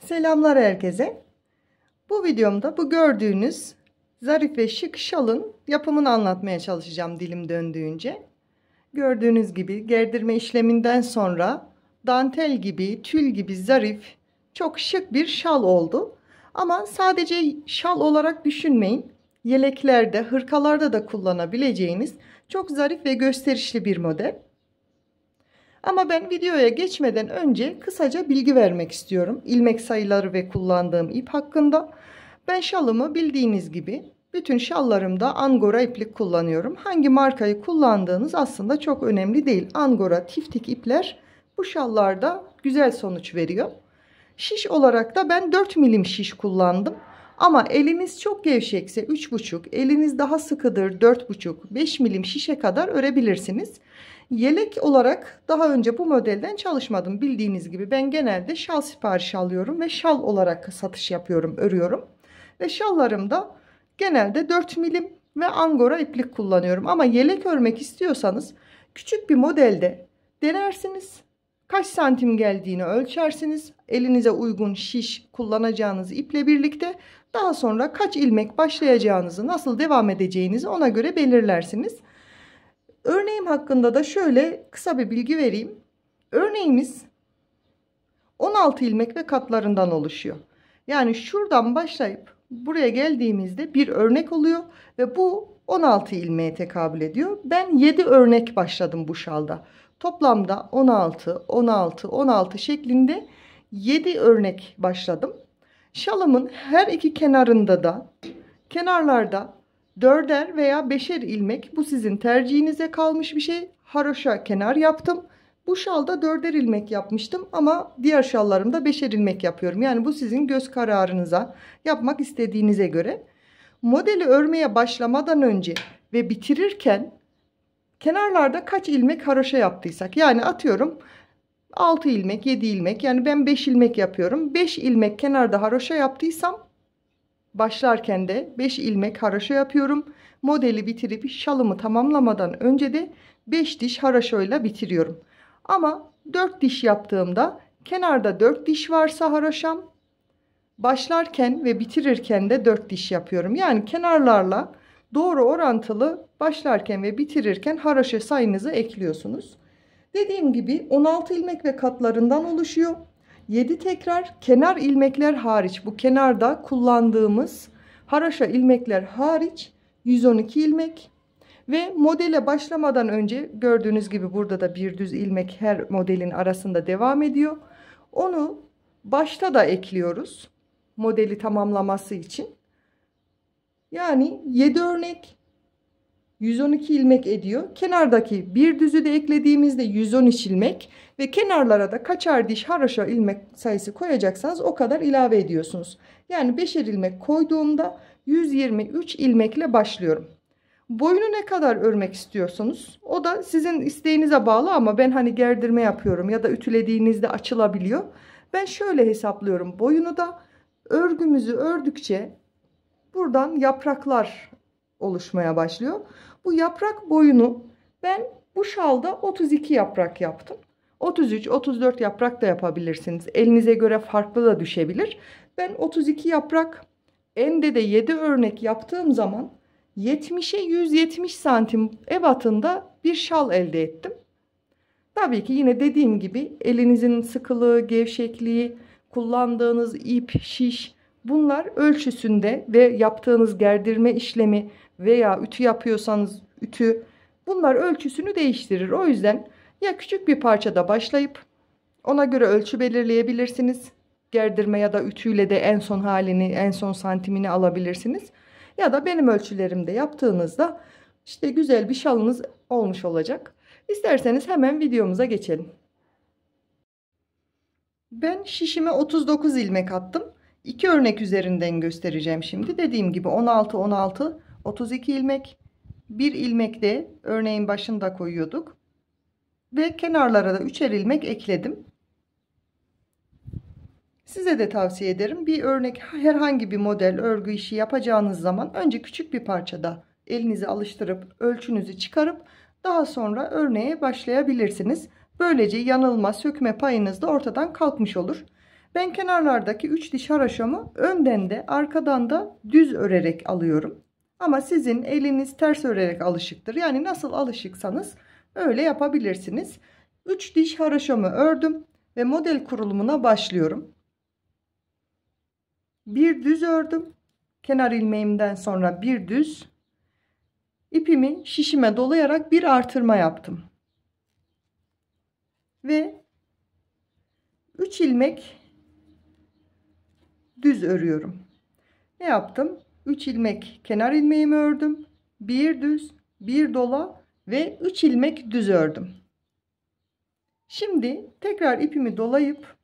Selamlar herkese. Bu videomda bu gördüğünüz zarif ve şık şalın yapımını anlatmaya çalışacağım dilim döndüğünce. Gördüğünüz gibi gerdirme işleminden sonra dantel gibi, tül gibi zarif, çok şık bir şal oldu. Ama sadece şal olarak düşünmeyin. Yeleklerde, hırkalarda da kullanabileceğiniz çok zarif ve gösterişli bir model. Ama ben videoya geçmeden önce kısaca bilgi vermek istiyorum. İlmek sayıları ve kullandığım ip hakkında. Ben şalımı bildiğiniz gibi bütün şallarımda angora iplik kullanıyorum. Hangi markayı kullandığınız aslında çok önemli değil. Angora, tiftik ipler bu şallarda güzel sonuç veriyor. Şiş olarak da ben 4 milim şiş kullandım. Ama eliniz çok gevşekse 3,5, eliniz daha sıkıdır 4,5, 5 milim şişe kadar örebilirsiniz. Yelek olarak daha önce bu modelden çalışmadım. Bildiğiniz gibi ben genelde şal siparişi alıyorum ve şal olarak satış yapıyorum, örüyorum. Ve şallarımda genelde 4 milim ve angora iplik kullanıyorum. Ama yelek örmek istiyorsanız küçük bir modelde denersiniz. Kaç santim geldiğini ölçersiniz. Elinize uygun şiş kullanacağınız iple birlikte daha sonra kaç ilmek başlayacağınızı, nasıl devam edeceğinizi ona göre belirlersiniz. Örneğim hakkında da şöyle kısa bir bilgi vereyim. Örneğimiz 16 ilmek ve katlarından oluşuyor. Yani şuradan başlayıp buraya geldiğimizde bir örnek oluyor ve bu 16 ilmeğe tekabül ediyor. Ben 7 örnek başladım bu şalda. Toplamda 16, 16, 16 şeklinde 7 örnek başladım. Şalımın her iki kenarında da, kenarlarda 4'er veya 5'er ilmek, bu sizin tercihinize kalmış bir şey, haroşa kenar yaptım. Bu şalda 4'er ilmek yapmıştım ama diğer şallarımda 5'er ilmek yapıyorum. Yani bu sizin göz kararınıza, yapmak istediğinize göre. Modeli örmeye başlamadan önce ve bitirirken kenarlarda kaç ilmek haroşa yaptıysak, yani atıyorum 6 ilmek, 7 ilmek, yani ben 5 ilmek yapıyorum. 5 ilmek kenarda haroşa yaptıysam başlarken de 5 ilmek haroşa yapıyorum. Modeli bitirip şalımı tamamlamadan önce de 5 diş haroşayla bitiriyorum. Ama 4 diş yaptığımda kenarda 4 diş varsa haroşam, başlarken ve bitirirken de 4 diş yapıyorum. Yani kenarlarla doğru orantılı başlarken ve bitirirken haroşa sayınızı ekliyorsunuz. Dediğim gibi 16 ilmek ve katlarından oluşuyor. 7 tekrar, kenar ilmekler hariç, bu kenarda kullandığımız haroşa ilmekler hariç 112 ilmek. Ve modele başlamadan önce gördüğünüz gibi burada da bir düz ilmek her modelin arasında devam ediyor. Onu başta da ekliyoruz modeli tamamlaması için. Yani 7 örnek 112 ilmek ediyor. Kenardaki bir düzü de eklediğimizde 113 ilmek ve kenarlara da kaçar diş haroşa ilmek sayısı koyacaksanız o kadar ilave ediyorsunuz. Yani 5'er ilmek koyduğumda 123 ilmekle başlıyorum. Boyunu ne kadar örmek istiyorsunuz? O da sizin isteğinize bağlı ama ben hani gerdirme yapıyorum ya da ütülediğinizde açılabiliyor. Ben şöyle hesaplıyorum. Boyunu da örgümüzü ördükçe buradan yapraklar oluşmaya başlıyor. Bu yaprak boyunu ben bu şalda 32 yaprak yaptım. 33, 34 yaprak da yapabilirsiniz. Elinize göre farklı da düşebilir. Ben 32 yaprak, ende de 7 örnek yaptığım zaman 70'e 170 santim ebatında bir şal elde ettim. Tabii ki yine dediğim gibi elinizin sıkılığı, gevşekliği, kullandığınız ip, şiş, bunlar ölçüsünde ve yaptığınız gerdirme işlemi veya ütü yapıyorsanız ütü, bunlar ölçüsünü değiştirir. O yüzden ya küçük bir parçada başlayıp ona göre ölçü belirleyebilirsiniz. Gerdirme ya da ütüyle de en son halini, en son santimini alabilirsiniz. Ya da benim ölçülerimde yaptığınızda işte güzel bir şalınız olmuş olacak. İsterseniz hemen videomuza geçelim. Ben şişime 39 ilmek attım. 2 örnek üzerinden göstereceğim şimdi. Dediğim gibi 16, 16, 32 ilmek. Bir ilmek de örneğin başında koyuyorduk. Ve kenarlara da 3'er ilmek ekledim. Size de tavsiye ederim. Bir örnek, herhangi bir model örgü işi yapacağınız zaman önce küçük bir parçada elinizi alıştırıp ölçünüzü çıkarıp daha sonra örneğe başlayabilirsiniz. Böylece yanılma, sökme payınız da ortadan kalkmış olur. Ben kenarlardaki 3 diş haroşamı önden de arkadan da düz örerek alıyorum. Ama sizin eliniz ters örerek alışıktır. Yani nasıl alışıksanız öyle yapabilirsiniz. 3 diş haroşamı ördüm ve model kurulumuna başlıyorum. Bir düz ördüm. Kenar ilmeğimden sonra bir düz. İpimi şişime dolayarak bir artırma yaptım. Ve 3 ilmek düz örüyorum. Ne yaptım? 3 ilmek kenar ilmeğimi ördüm. Bir düz, bir dola ve 3 ilmek düz ördüm. Şimdi tekrar ipimi dolayıp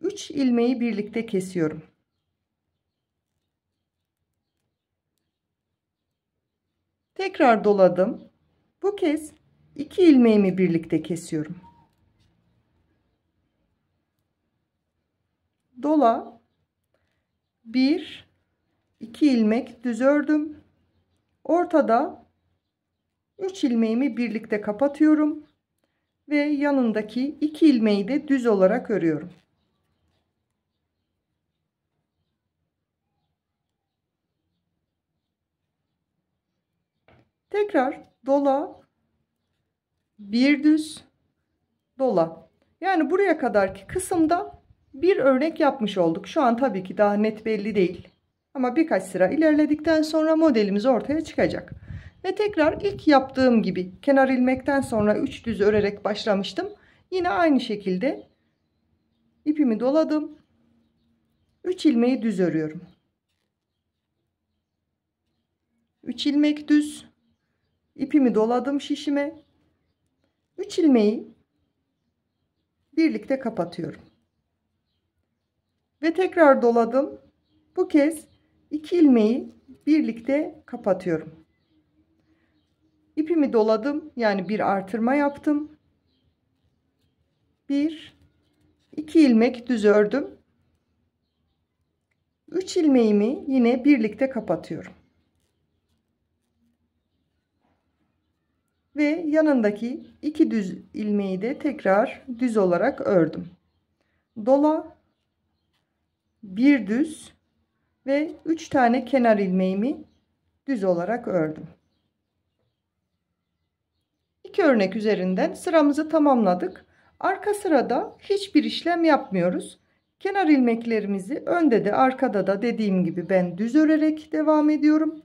3 ilmeği birlikte kesiyorum. Tekrar doladım. Bu kez 2 ilmeğimi birlikte kesiyorum. Dola, 1 2 ilmek düz ördüm. Ortada 3 ilmeğimi birlikte kapatıyorum ve yanındaki 2 ilmeği de düz olarak örüyorum. Tekrar dola, bir düz, dola. Yani buraya kadarki kısımda bir örnek yapmış olduk. Şu an tabii ki daha net belli değil. Ama birkaç sıra ilerledikten sonra modelimiz ortaya çıkacak. Ve tekrar ilk yaptığım gibi kenar ilmekten sonra 3 düz örerek başlamıştım. Yine aynı şekilde ipimi doladım. 3 ilmeği düz örüyorum. 3 ilmek düz. İpimi doladım şişime. 3 ilmeği birlikte kapatıyorum. Ve tekrar doladım. Bu kez 2 ilmeği birlikte kapatıyorum. İpimi doladım. Yani bir artırma yaptım. 1 2 ilmek düz ördüm. 3 ilmeğimi yine birlikte kapatıyorum. Ve yanındaki 2 düz ilmeği de tekrar düz olarak ördüm. Dola, bir düz ve 3 tane kenar ilmeğimi düz olarak ördüm. 2 örnek üzerinden sıramızı tamamladık. Arka sırada hiçbir işlem yapmıyoruz. Kenar ilmeklerimizi önde de arkada da dediğim gibi ben düz örerek devam ediyorum.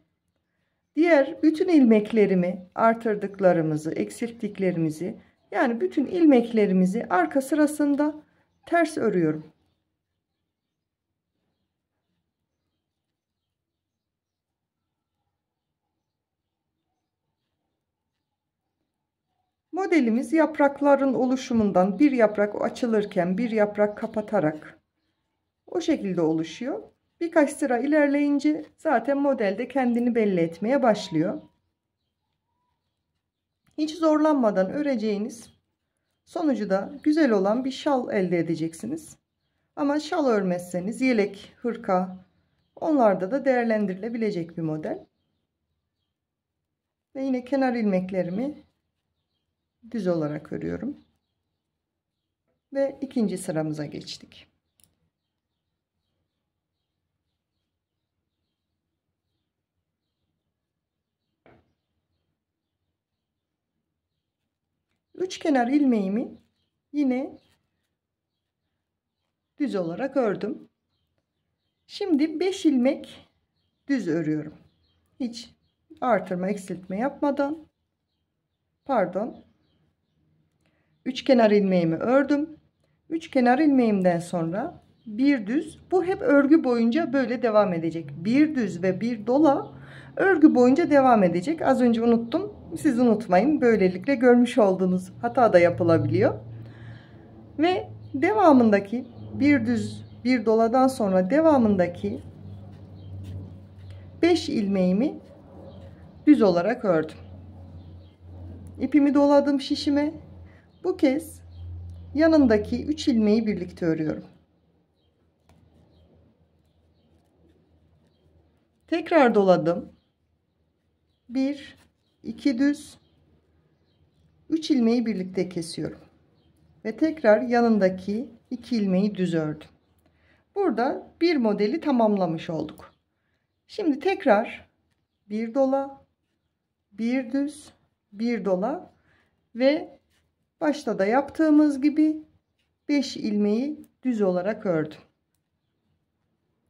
Diğer bütün ilmeklerimi, artırdıklarımızı, eksilttiklerimizi, yani bütün ilmeklerimizi arka sırasında ters örüyorum. Modelimiz yaprakların oluşumundan bir yaprak açılırken bir yaprak kapatarak o şekilde oluşuyor. Birkaç sıra ilerleyince zaten modelde kendini belli etmeye başlıyor. Hiç zorlanmadan öreceğiniz, sonucu da güzel olan bir şal elde edeceksiniz. Ama şal örmezseniz yelek, hırka, onlarda da değerlendirilebilecek bir model. Ve yine kenar ilmeklerimi düz olarak örüyorum. Ve ikinci sıramıza geçtik. Üç kenar ilmeğimi yine düz olarak ördüm. Şimdi 5 ilmek düz örüyorum. Hiç artırma eksiltme yapmadan. Pardon. 3 kenar ilmeğimi ördüm. 3 kenar ilmeğimden sonra bir düz. Bu hep örgü boyunca böyle devam edecek. Bir düz ve bir dola örgü boyunca devam edecek. Az önce unuttum. Siz unutmayın. Böylelikle görmüş olduğunuz hata da yapılabiliyor. Ve devamındaki bir düz bir doladan sonra devamındaki 5 ilmeğimi düz olarak ördüm. İpimi doladım şişime. Bu kez yanındaki 3 ilmeği birlikte örüyorum. Tekrar doladım. 1 2 düz, 3 ilmeği birlikte kesiyorum ve tekrar yanındaki 2 ilmeği düz ördüm. Burada bir modeli tamamlamış olduk. Şimdi tekrar bir dola, bir düz, bir dola ve başta da yaptığımız gibi 5 ilmeği düz olarak ördüm.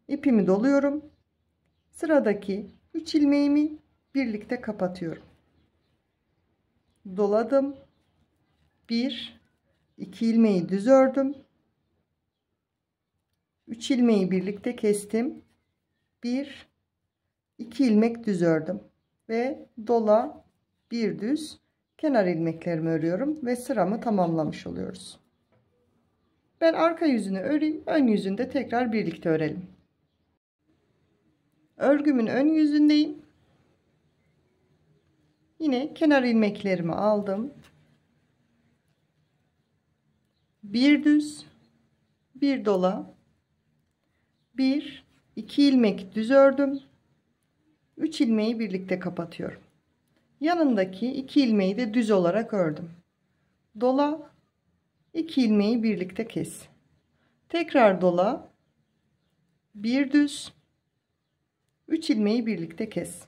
İpimi doluyorum. Sıradaki 3 ilmeğimi birlikte kapatıyorum. Doladım. 1 2 ilmeği düz ördüm. 3 ilmeği birlikte kestim. 1 2 ilmek düz ördüm ve dola, bir düz, kenar ilmeklerimi örüyorum ve sıramı tamamlamış oluyoruz. Ben arka yüzünü öreyim, ön yüzünü de tekrar birlikte örelim. Örgümün ön yüzündeyim. Yine kenar ilmeklerimi aldım. Bir düz, bir dola, 1 2 ilmek düz ördüm. 3 ilmeği birlikte kapatıyorum. Yanındaki 2 ilmeği de düz olarak ördüm. Dola, 2 ilmeği birlikte kes. Tekrar dola, bir düz, 3 ilmeği birlikte kes.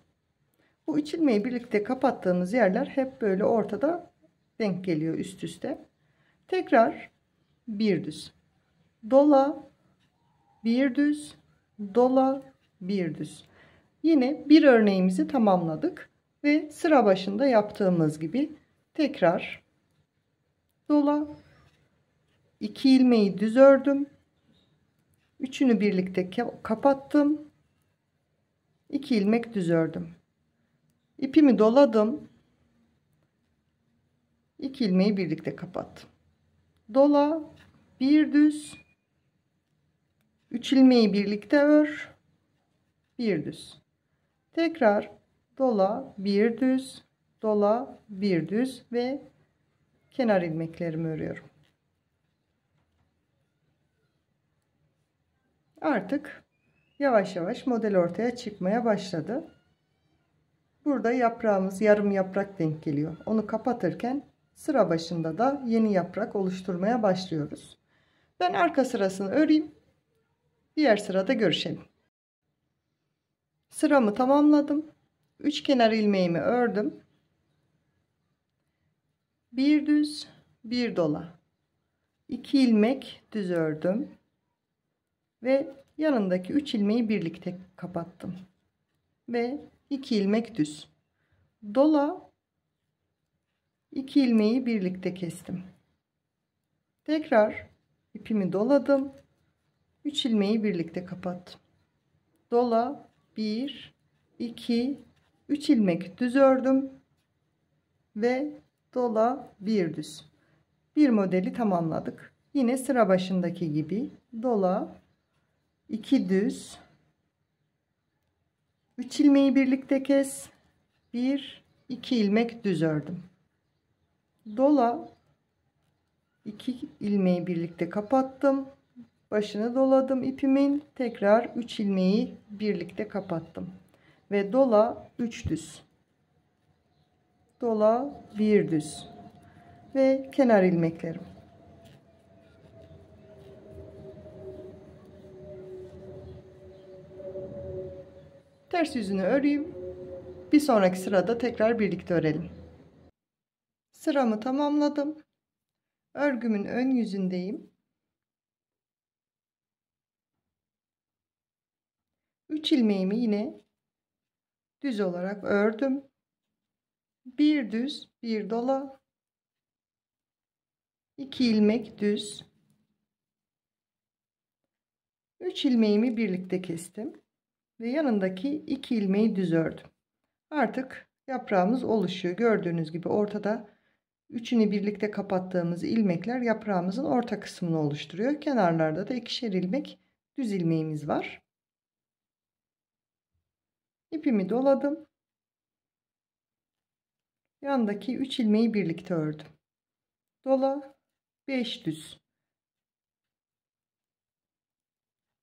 Bu 3 ilmeği birlikte kapattığımız yerler hep böyle ortada denk geliyor üst üste. Tekrar bir düz, dola, bir düz, dola, bir düz. Yine bir örneğimizi tamamladık ve sıra başında yaptığımız gibi tekrar dola, 2 ilmeği düz ördüm, üçünü birlikte kapattım, 2 ilmek düz ördüm, ipimi doladım, 2 ilmeği birlikte kapattım, dola, bir düz, 3 ilmeği birlikte ör, bir düz, tekrar dola, bir düz, dola, bir düz ve kenar ilmeklerimi örüyorum. Artık yavaş yavaş model ortaya çıkmaya başladı. Burada yaprağımız yarım yaprak denk geliyor. Onu kapatırken sıra başında da yeni yaprak oluşturmaya başlıyoruz. Ben arka sırasını öreyim. Diğer sırada görüşelim. Sıramı tamamladım. 3 kenar ilmeğimi ördüm. Bir düz, bir dola. 2 ilmek düz ördüm. Ve yanındaki 3 ilmeği birlikte kapattım. Ve 2 ilmek düz. Dola, 2 ilmeği birlikte kestim. Tekrar ipimi doladım. 3 ilmeği birlikte kapattım. Dola, 1 2 3 ilmek düz ördüm ve dola, bir düz. Bir modeli tamamladık. Yine sıra başındaki gibi dola, 2 düz, 3 ilmeği birlikte kes, 1 2 ilmek düz ördüm. Dola, 2 ilmeği birlikte kapattım. Başını doladım ipimin, tekrar 3 ilmeği birlikte kapattım ve dola, 3 düz, dola, bir düz ve kenar ilmeklerim. Ters yüzünü öreyim. Bir sonraki sırada tekrar birlikte örelim. Sıramı tamamladım. Örgümün ön yüzündeyim. 3 ilmeğimi yine düz olarak ördüm. Bir düz, bir dola, 2 ilmek düz, 3 ilmeğimi birlikte kestim ve yanındaki 2 ilmeği düz ördüm. Artık yaprağımız oluşuyor. Gördüğünüz gibi ortada üçünü birlikte kapattığımız ilmekler yaprağımızın orta kısmını oluşturuyor. Kenarlarda da ikişer ilmek düz ilmeğimiz var. İpimi doladım. Yandaki 3 ilmeği birlikte ördüm. Dola, 5 düz.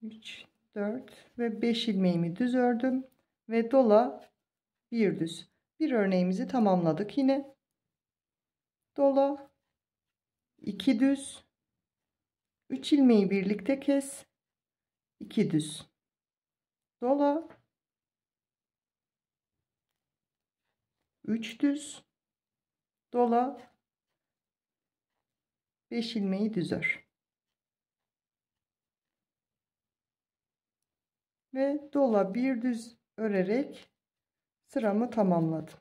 3 4 ve 5 ilmeğimi düz ördüm ve dola, bir düz. Bir örneğimizi tamamladık. Yine dola, 2 düz, 3 ilmeği birlikte kes, 2 düz dola, 3 düz dola, 5 ilmeği düz ör ve dola, bir düz örerek sıramı tamamladım.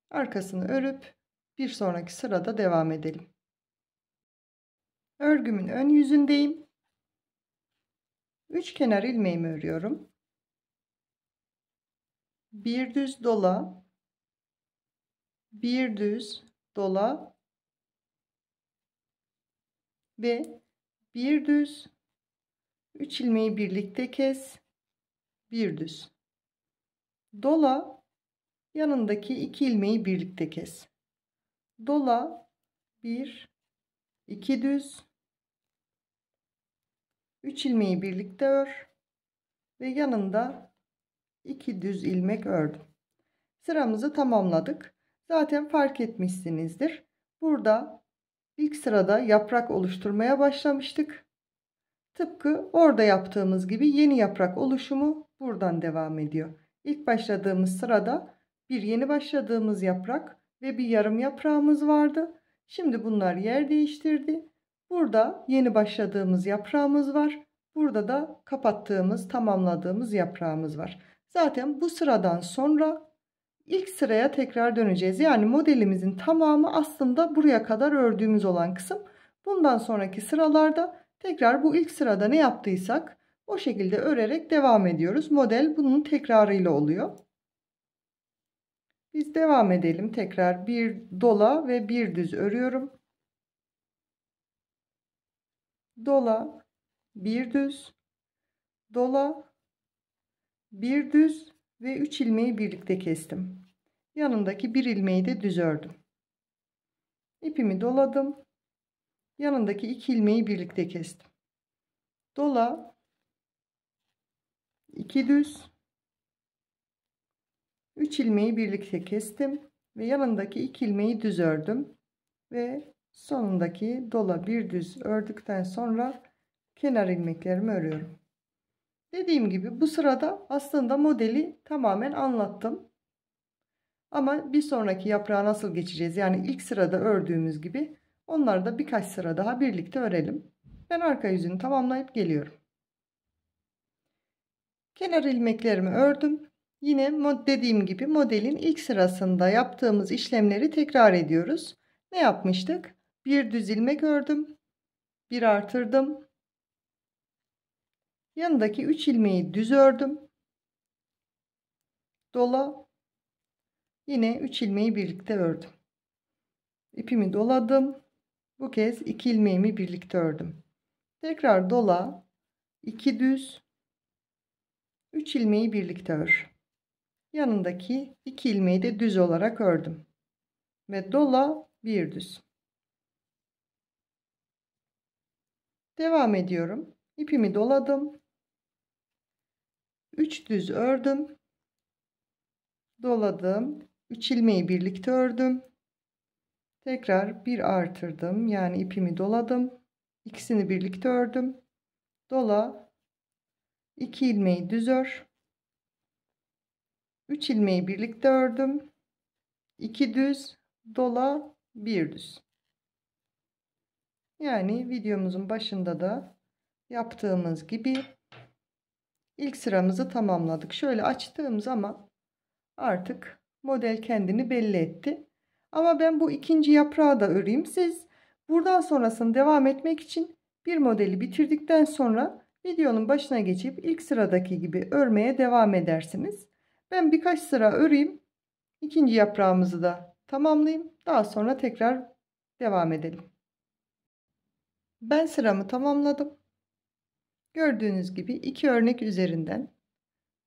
Arkasını örüp bir sonraki sırada devam edelim. Örgümün ön yüzündeyim. 3 kenar ilmeğimi örüyorum. Bir düz dola, bir düz dola ve bir düz, 3 ilmeği birlikte kes, bir düz dola, yanındaki 2 ilmeği birlikte kes, dola, 1 2 düz, 3 ilmeği birlikte ör ve yanında 2 düz ilmek ördüm. Sıramızı tamamladık. Zaten fark etmişsinizdir. Burada ilk sırada yaprak oluşturmaya başlamıştık. Tıpkı orada yaptığımız gibi yeni yaprak oluşumu buradan devam ediyor. İlk başladığımız sırada bir yeni başladığımız yaprak ve bir yarım yaprağımız vardı. Şimdi bunlar yer değiştirdi. Burada yeni başladığımız yaprağımız var. Burada da kapattığımız, tamamladığımız yaprağımız var. Zaten bu sıradan sonra ilk sıraya tekrar döneceğiz. Yani modelimizin tamamı aslında buraya kadar ördüğümüz olan kısım. Bundan sonraki sıralarda tekrar bu ilk sırada ne yaptıysak o şekilde örerek devam ediyoruz. Model bunun tekrarıyla oluyor. Biz devam edelim. Tekrar bir dola ve bir düz örüyorum. Dola, bir düz, dola, bir düz ve 3 ilmeği birlikte kestim. Yanındaki bir ilmeği de düz ördüm. İpimi doladım. Yanındaki 2 ilmeği birlikte kestim. Dola, 2 düz, 3 ilmeği birlikte kestim ve yanındaki 2 ilmeği düz ördüm ve sonundaki dola, bir düz ördükten sonra kenar ilmeklerimi örüyorum. Dediğim gibi bu sırada aslında modeli tamamen anlattım. Ama bir sonraki yaprağa nasıl geçeceğiz? Yani ilk sırada ördüğümüz gibi onları da birkaç sıra daha birlikte örelim. Ben arka yüzünü tamamlayıp geliyorum. Kenar ilmeklerimi ördüm. Yine dediğim gibi modelin ilk sırasında yaptığımız işlemleri tekrar ediyoruz. Ne yapmıştık? Bir düz ilmek ördüm. Bir artırdım. Yanındaki 3 ilmeği düz ördüm. Dola. Yine 3 ilmeği birlikte ördüm. İpimi doladım. Bu kez 2 ilmeğimi birlikte ördüm. Tekrar dola, 2 düz, 3 ilmeği birlikte ör. Yanındaki 2 ilmeği de düz olarak ördüm. Ve dola, bir düz. Devam ediyorum. İpimi doladım. 3 düz ördüm. Doladım. 3 ilmeği birlikte ördüm. Tekrar bir artırdım. Yani ipimi doladım. İkisini birlikte ördüm. Dola, 2 ilmeği düz ör. 3 ilmeği birlikte ördüm. 2 düz, dola, bir düz. Yani videomuzun başında da yaptığımız gibi ilk sıramızı tamamladık. Şöyle açtığım zaman artık model kendini belli etti. Ama ben bu ikinci yaprağı da öreyim. Siz buradan sonrasını devam etmek için bir modeli bitirdikten sonra videonun başına geçip ilk sıradaki gibi örmeye devam edersiniz. Ben birkaç sıra öreyim. İkinci yaprağımızı da tamamlayayım. Daha sonra tekrar devam edelim. Ben sıramı tamamladım. Gördüğünüz gibi iki örnek üzerinden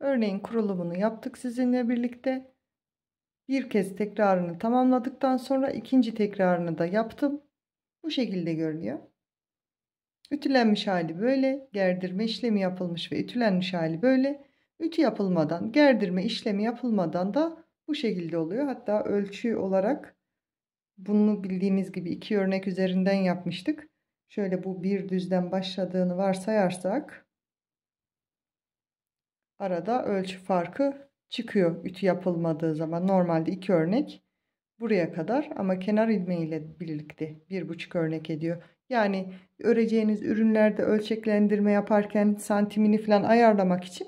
örneğin kurulumunu yaptık sizinle birlikte. Bir kez tekrarını tamamladıktan sonra ikinci tekrarını da yaptım. Bu şekilde görünüyor. Ütülenmiş hali böyle, gerdirme işlemi yapılmış ve ütülenmiş hali böyle. Ütü yapılmadan, gerdirme işlemi yapılmadan da bu şekilde oluyor. Hatta ölçü olarak bunu bildiğiniz gibi iki örnek üzerinden yapmıştık. Şöyle bu bir düzden başladığını varsayarsak arada ölçü farkı çıkıyor ütü yapılmadığı zaman. Normalde 2 örnek buraya kadar ama kenar ilmeği ile birlikte 1,5 örnek ediyor. Yani öreceğiniz ürünlerde ölçeklendirme yaparken santimini falan ayarlamak için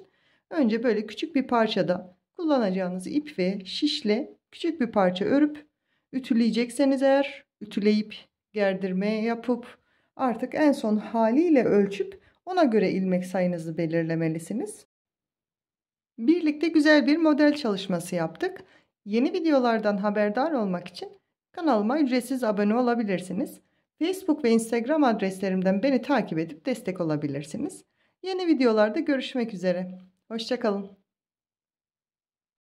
önce böyle küçük bir parçada kullanacağınız ip ve şişle küçük bir parça örüp ütüleyecekseniz eğer ütüleyip gerdirme yapıp artık en son haliyle ölçüp ona göre ilmek sayınızı belirlemelisiniz. Birlikte güzel bir model çalışması yaptık. Yeni videolardan haberdar olmak için kanalıma ücretsiz abone olabilirsiniz. Facebook ve Instagram adreslerimden beni takip edip destek olabilirsiniz. Yeni videolarda görüşmek üzere. Hoşça kalın.